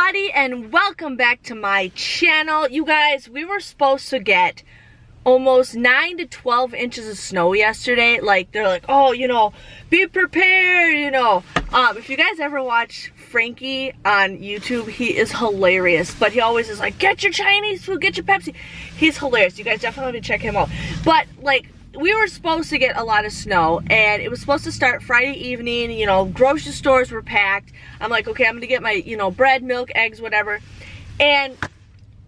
everybody, and welcome back to my channel. You guys, we were supposed to get almost 9 to 12 inches of snow yesterday. Like, they're like, oh, you know, be prepared, you know. If you guys ever watch Frankie on YouTube, he is hilarious, but he always is like, get your Chinese food, get your Pepsi. He's hilarious. You guys definitely need to check him out. But like, we were supposed to get a lot of snow, and it was supposed to start Friday evening. You know, grocery stores were packed. I'm like, okay, I'm gonna get my, you know, bread, milk, eggs, whatever. And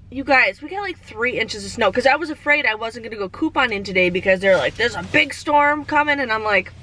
you guys, we got like 3 inches of snow, because I was afraid I wasn't gonna go coupon in today because they're like, there's a big storm coming, and I'm like,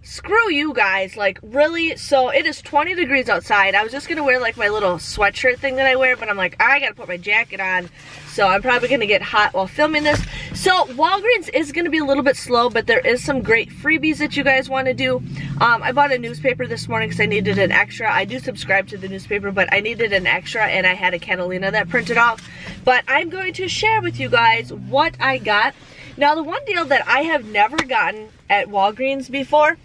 screw you guys, like, really? So it is 20 degrees outside. I was just gonna wear like my little sweatshirt thing that I wear, but I'm like, I gotta put my jacket on, so I'm probably gonna get hot while filming this. So Walgreens is gonna be a little bit slow, but there is some great freebies that you guys want to do. I bought a newspaper this morning because I needed an extra. I do subscribe to the newspaper, but I needed an extra, and I had a Catalina that printed off. But I'm going to share with you guys what I got. Now, the one deal that I have never gotten at Walgreens before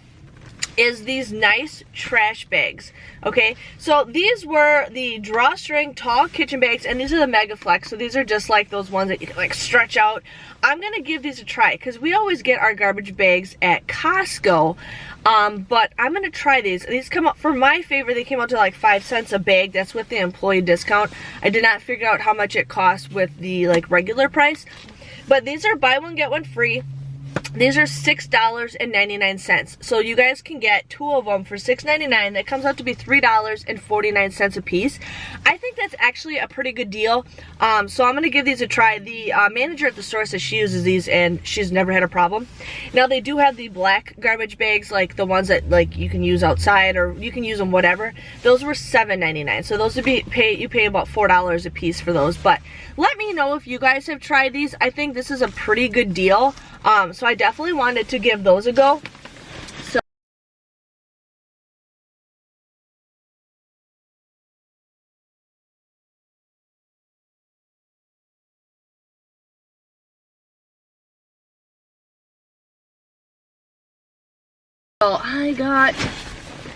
is these nice trash bags. Okay, so these were the drawstring tall kitchen bags, and these are the Mega Flex. So these are just like those ones that you can like stretch out. I'm gonna give these a try because we always get our garbage bags at Costco, but I'm gonna try these. These come up, for my favor, they came out to like 5 cents a bag. That's with the employee discount. I did not figure out how much it costs with the like regular price, but these are buy one get one free. These are $6.99, so you guys can get 2 of them for $6.99. That comes out to be $3.49 a piece. I think that's actually a pretty good deal. So I'm gonna give these a try. The manager at the store says she uses these and she's never had a problem. Now, they do have the black garbage bags, like the ones that like you can use outside, or you can use them whatever. Those were $7.99, so those would be you pay about $4 a piece for those. But let me know if you guys have tried these. I think this is a pretty good deal. So I definitely wanted to give those a go. So I got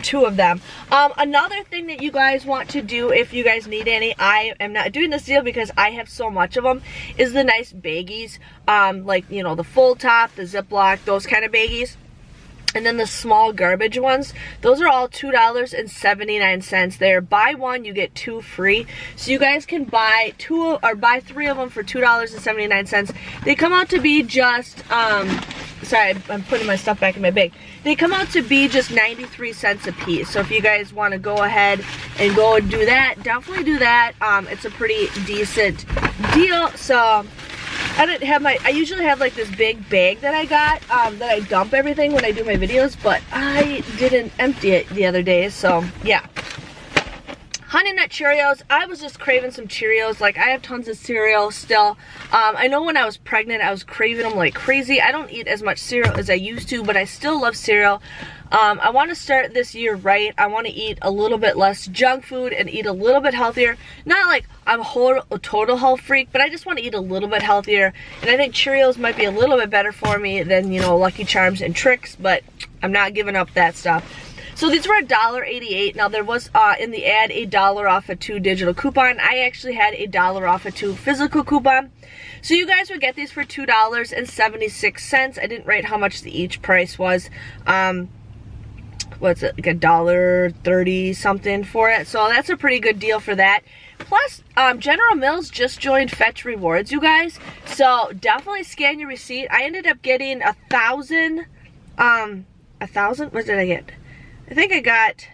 2 of them. Another thing that you guys want to do, if you guys need any, I am not doing this deal because I have so much of them, is the nice baggies, like, you know, the full top, the Ziploc, those kind of baggies. And then the small garbage ones, those are all $2.79. They're buy one, you get 2 free. So you guys can buy 2 or buy 3 of them for $2.79. They come out to be just, sorry, I'm putting my stuff back in my bag. They come out to be just 93 cents a piece. So if you guys want to go ahead and go and do that, definitely do that. It's a pretty decent deal. So I usually have like this big bag that I got, that I dump everything when I do my videos, but I didn't empty it the other day, so yeah. Honey Nut Cheerios, I was just craving some Cheerios. Like, I have tons of cereal still. I know when I was pregnant, I was craving them like crazy. I don't eat as much cereal as I used to, but I still love cereal. I want to start this year right. I want to eat a little bit less junk food and eat a little bit healthier. Not like I'm a total health freak, but I just want to eat a little bit healthier. And I think Cheerios might be a little bit better for me than, you know, Lucky Charms and Trix, but I'm not giving up that stuff. So these were $1.88. Now, there was in the ad $1 off a 2 digital coupon. I actually had $1 off a 2 physical coupon. So you guys would get these for $2.76. I didn't write how much the each price was. What's it, like $1.30 something for it. So that's a pretty good deal for that. Plus, General Mills just joined Fetch Rewards, you guys. So definitely scan your receipt. I ended up getting 1,000. 1,000? What did I get? I think I got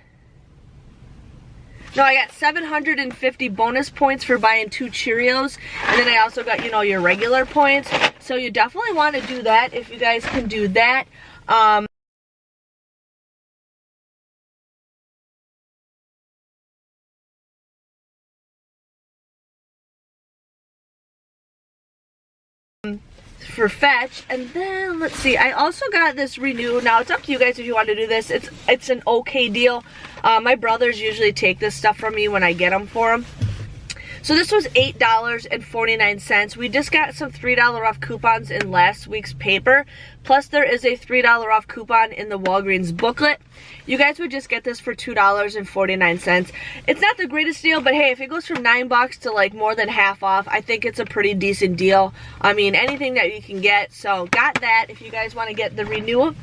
750 bonus points for buying 2 Cheerios. And then I also got, you know, your regular points. So you definitely want to do that if you guys can do that. For Fetch. And then let's see, I also got this Renew. Now it's up to you guys if you want to do this. It's an okay deal. My brothers usually take this stuff from me when I get them for them. So this was $8.49. We just got some $3 off coupons in last week's paper. Plus there is a $3 off coupon in the Walgreens booklet. You guys would just get this for $2.49. It's not the greatest deal, but hey, if it goes from $9 to like more than half off, I think it's a pretty decent deal. I mean, anything that you can get. So got that if you guys want to get the renewal.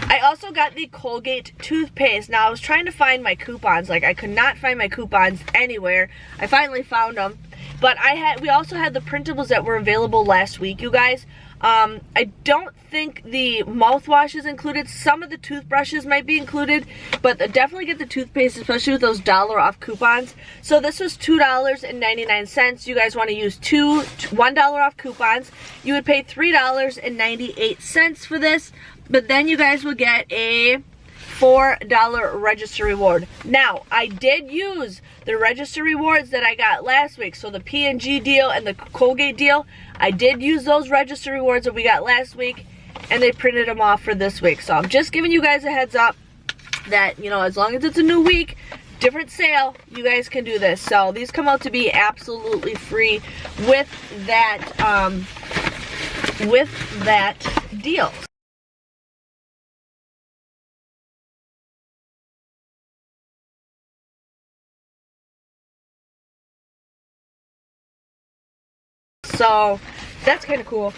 I also got the Colgate toothpaste. Now I was trying to find my coupons, like I could not find my coupons anywhere. I finally found them, but we also had the printables that were available last week, you guys. I don't think the mouthwash is included. Some of the toothbrushes might be included, but definitely get the toothpaste, especially with those $1 off coupons. So this was $2.99. You guys want to use $1 off coupons. You would pay $3.98 for this, but then you guys will get a $4 register reward. Now, I did use the register rewards that I got last week. So the P&G deal and the Colgate deal, I did use those register rewards that we got last week, and they printed them off for this week. So I'm just giving you guys a heads up that, you know, as long as it's a new week, different sale, you guys can do this. So these come out to be absolutely free with that deal. So that's kind of cool.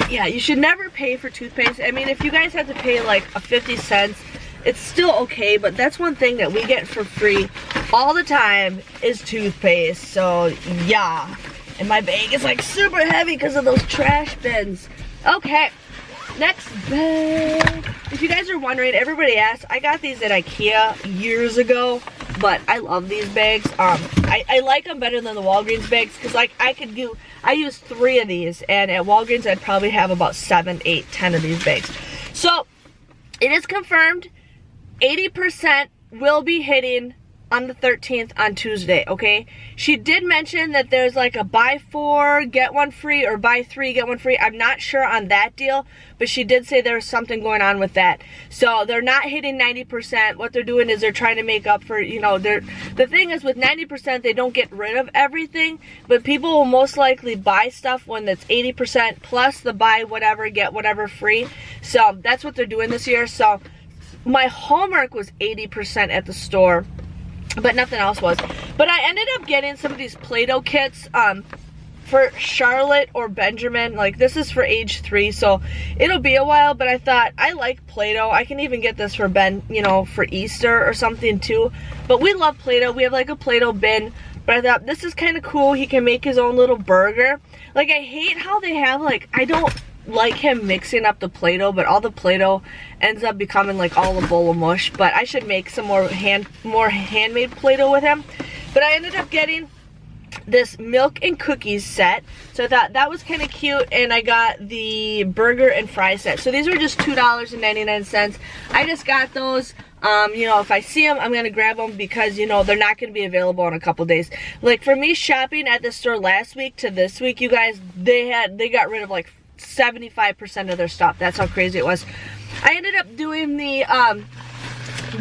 Yeah, you should never pay for toothpaste. I mean, if you guys have to pay like a 50 cents, it's still okay, but that's one thing that we get for free all the time is toothpaste. So yeah, and my bag is like super heavy because of those trash bins. Okay, next bag. If you guys are wondering, everybody asks, I got these at IKEA years ago, but I love these bags. I like them better than the Walgreens bags because like I use 3 of these, and at Walgreens I'd probably have about 7, 8, 10 of these bags. So it is confirmed 80% will be hitting on the 13th on Tuesday, okay? She did mention that there's like a buy 4 get 1 free or buy 3 get 1 free. I'm not sure on that deal, but she did say there's something going on with that. So they're not hitting 90%. What they're doing is they're trying to make up for, you know, the thing is with 90% they don't get rid of everything, but people will most likely buy stuff when it's 80% plus the buy whatever get whatever free. So that's what they're doing this year. So my homework was 80% at the store, but nothing else was. But I ended up getting some of these Play-Doh kits for Charlotte or Benjamin. Like this is for age 3, so it'll be a while, but I thought I like Play-Doh. I can even get this for Ben, you know, for Easter or something too. But we love Play-Doh. We have like a Play-Doh bin, but I thought this is kind of cool. He can make his own little burger. Like I hate how they have like, I don't like him mixing up the Play-Doh, but all the Play-Doh ends up becoming like all a bowl of mush. But I should make some more handmade Play-Doh with him. But I ended up getting this milk and cookies set, so I thought that was kind of cute, and I got the burger and fry set. So these were just $2.99. I just got those. You know, if I see them, I'm gonna grab them because, you know, they're not gonna be available in a couple days. Like for me shopping at the store last week to this week, you guys, they got rid of like 75% of their stuff. That's how crazy it was. I ended up doing the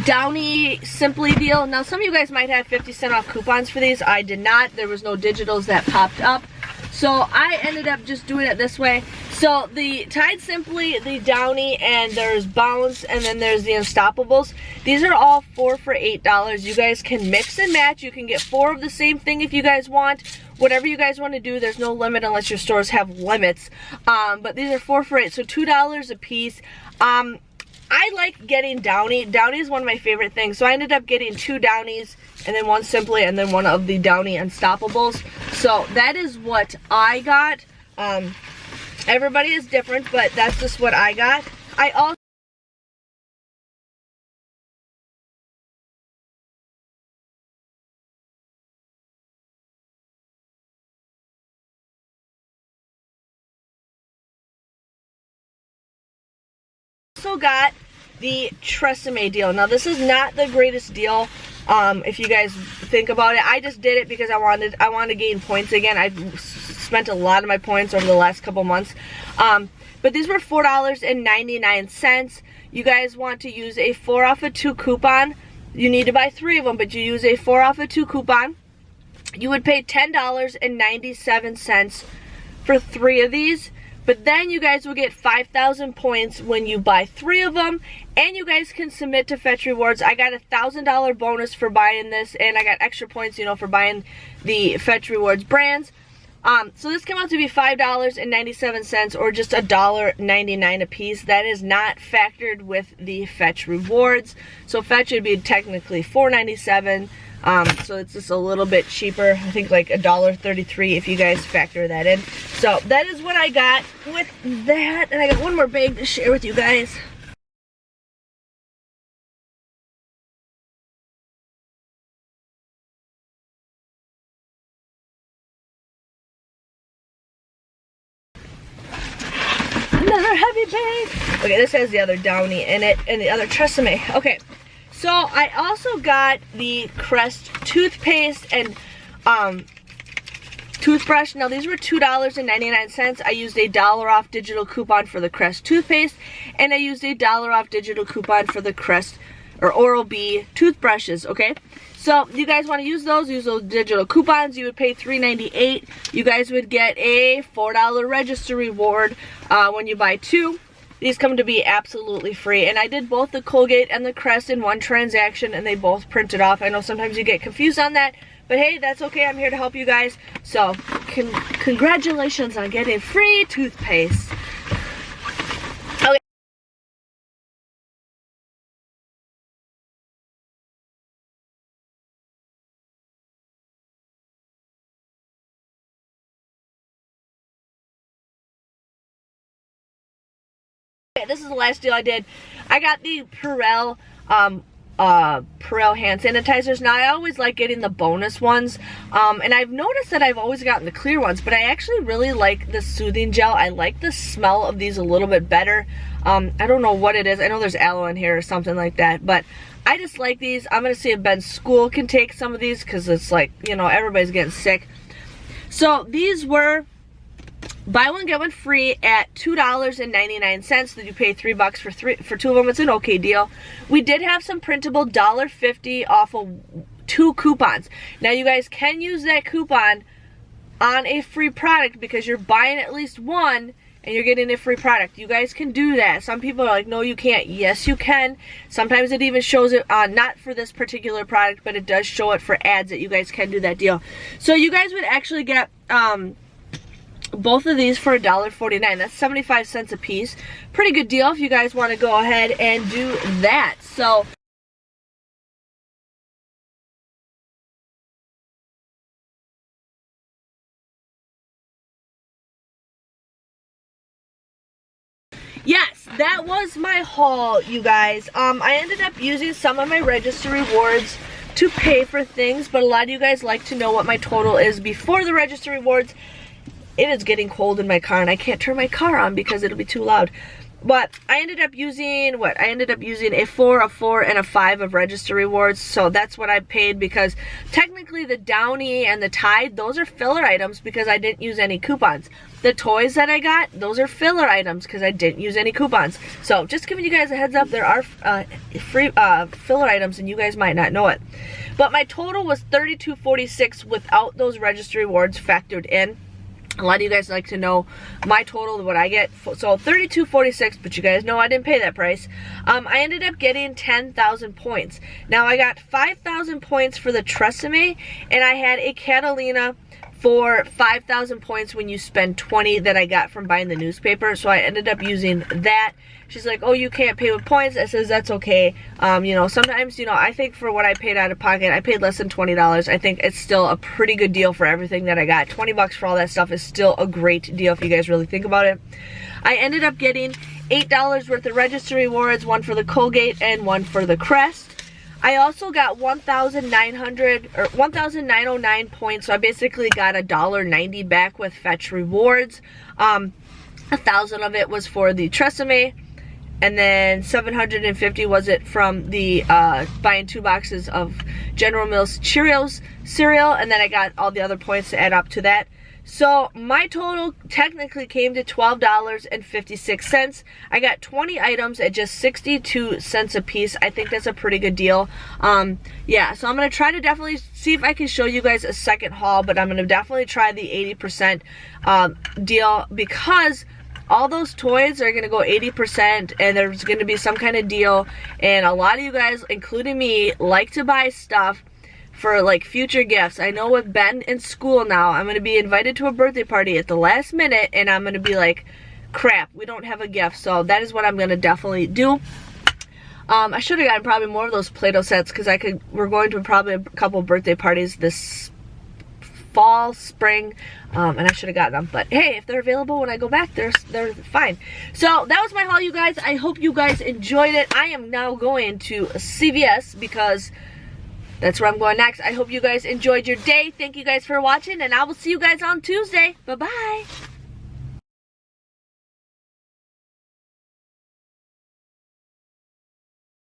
Downy Simply deal. Now some of you guys might have 50% off coupons for these. I did not. There was no digitals that popped up, so I ended up just doing it this way. So the Tide Simply, the Downy, and there's Bounce, and then there's the Unstoppables. These are all 4 for $8. You guys can mix and match. You can get 4 of the same thing if you guys want. Whatever you guys want to do, there's no limit unless your stores have limits. But these are 4 for $8, so $2 a piece. I like getting Downy. Downy is one of my favorite things, so I ended up getting 2 Downies, and then 1 Simply, and then 1 of the Downy Unstoppables. So that is what I got. Everybody is different, but that's just what I got. I also got the Tresemme deal. Now this is not the greatest deal if you guys think about it. I just did it because I wanted to gain points again. I've spent a lot of my points over the last couple months. But these were $4.99. You guys want to use a 4 off of 2 coupon. You need to buy 3 of them, but you use a 4 off of 2 coupon. You would pay $10.97 for 3 of these. But then you guys will get 5,000 points when you buy 3 of them. And you guys can submit to Fetch Rewards. I got a $1,000 bonus for buying this. And I got extra points, you know, for buying the Fetch Rewards brands. So this came out to be $5.97 or just $1.99 a piece. That is not factored with the Fetch Rewards. So Fetch would be technically $4.97. So it's just a little bit cheaper. I think like $1.33 if you guys factor that in. So that is what I got with that. And I got one more bag to share with you guys. Another heavy bag. Okay, this has the other Downy in it and the other Tresemme. Okay, so I also got the Crest toothpaste and toothbrush. Now these were $2.99. I used a $1 off digital coupon for the Crest toothpaste, and I used a $1 off digital coupon for the Crest or Oral-B toothbrushes. Okay, so you guys want to use those digital coupons. You would pay $3.98. You guys would get a $4 register reward when you buy 2. These come to be absolutely free. And I did both the Colgate and the Crest in one transaction, and they both printed off. I know sometimes you get confused on that, but hey, that's okay. I'm here to help you guys. So congratulations on getting free toothpaste. Okay. This is the last deal I did. I got the Printable hand sanitizers. Now I always like getting the bonus ones, and I've noticed that I've always gotten the clear ones, but I actually really like the soothing gel. I like the smell of these a little bit better. I don't know what it is. I know there's aloe in here or something like that, but I just like these. I'm gonna see if Ben's school can take some of these because it's like, you know, everybody's getting sick. So these were buy one get one free at $2.99. Then you pay $3 for 2 of them. It's an okay deal. We did have some printable $1.50 off of 2 coupons. Now you guys can use that coupon on a free product because you're buying at least one and you're getting a free product. You guys can do that. Some people are like, no, you can't. Yes, you can. Sometimes it even shows it not for this particular product, but it does show it for ads that you guys can do that deal. So you guys would actually get both of these for $1.49. That's 75 cents a piece. Pretty good deal if you guys want to go ahead and do that. So yes, that was my haul, you guys. I ended up using some of my register rewards to pay for things, but a lot of you guys like to know what my total is before the register rewards. It is getting cold in my car and I can't turn my car on because it'll be too loud. But I ended up using what? I ended up using a 4, a 4, and a 5 of register rewards. So that's what I paid because technically the Downy and the Tide, those are filler items because I didn't use any coupons. The toys that I got, those are filler items because I didn't use any coupons. So just giving you guys a heads up, there are free filler items and you guys might not know it. But my total was $32.46 without those register rewards factored in. A lot of you guys like to know my total, what I get. So $32.46, but you guys know I didn't pay that price. I ended up getting 10,000 points. Now I got 5,000 points for the Tresemme, and I had a Catalina for 5,000 points when you spend 20 that I got from buying the newspaper. So I ended up using that. She's like, oh, you can't pay with points. I says, that's okay. You know, sometimes, you know, I think for what I paid out of pocket, I paid less than $20. I think it's still a pretty good deal for everything that I got. 20 bucks for all that stuff is still a great deal if you guys really think about it. I ended up getting $8 worth of register rewards, one for the Colgate and one for the Crest. I also got 1,909 points, so I basically got $1.90 back with Fetch Rewards. 1,000 of it was for the Tresemme, and then 750 was it from the buying 2 boxes of General Mills Cheerios cereal, and then I got all the other points to add up to that. So my total technically came to $12.56. I got 20 items at just 62 cents a piece. I think that's a pretty good deal. Yeah, so I'm going to try to definitely see if I can show you guys a second haul, but I'm going to definitely try the 80% deal, because all those toys are going to go 80% and there's going to be some kind of deal. And a lot of you guys, including me, like to buy stuff for like future gifts. I know with Ben in school now, I'm going to be invited to a birthday party at the last minute and I'm going to be like, crap, we don't have a gift. So that is what I'm going to definitely do. I should have gotten probably more of those Play-Doh sets, because we're going to probably a couple birthday parties this fall, spring, and I should have gotten them. But hey, if they're available when I go back, they're fine. So that was my haul, you guys. I hope you guys enjoyed it. I am now going to CVS because that's where I'm going next. I hope you guys enjoyed your day. Thank you guys for watching, and I will see you guys on Tuesday. Bye-bye.